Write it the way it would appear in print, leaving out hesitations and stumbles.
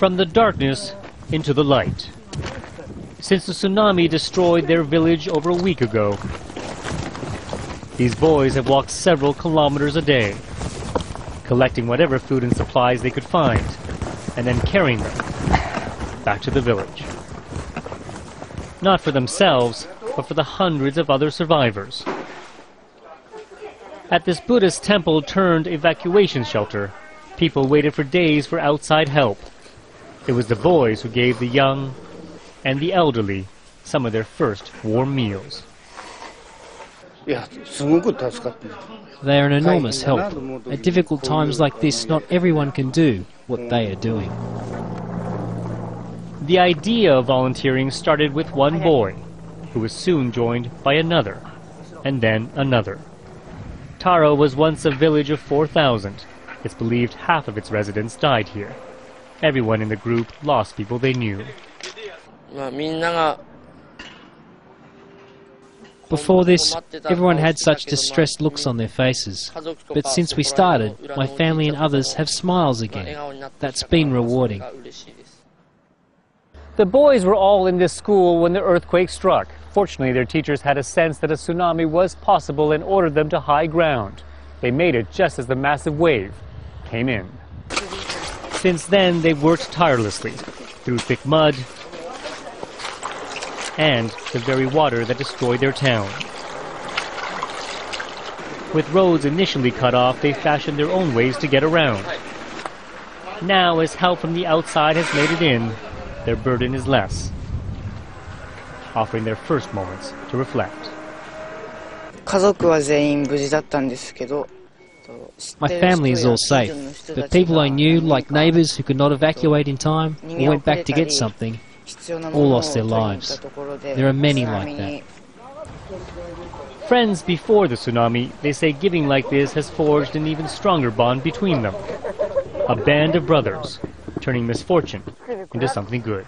From the darkness into the light. Since the tsunami destroyed their village over a week ago, these boys have walked several kilometers a day, collecting whatever food and supplies they could find, and then carrying them back to the village. Not for themselves, but for the hundreds of other survivors. At this Buddhist temple turned evacuation shelter, people waited for days for outside help. It was the boys who gave the young and the elderly some of their first warm meals. They are an enormous help. At difficult times like this, not everyone can do what they are doing. The idea of volunteering started with one boy, who was soon joined by another, and then another. Taro was once a village of 4,000. It's believed half of its residents died here. Everyone in the group lost people they knew. Before this, everyone had such distressed looks on their faces. But since we started, my family and others have smiles again. That's been rewarding. The boys were all in this school when the earthquake struck. Fortunately, their teachers had a sense that a tsunami was possible and ordered them to high ground. They made it just as the massive wave came in. Since then, they've worked tirelessly through thick mud and the very water that destroyed their town. With roads initially cut off, they fashioned their own ways to get around. Now, as help from the outside has made it in, their burden is less, offering their first moments to reflect. My family is all safe, but people I knew, like neighbours who could not evacuate in time or went back to get something, all lost their lives. There are many like that. Friends before the tsunami, they say giving like this has forged an even stronger bond between them. A band of brothers, turning misfortune into something good.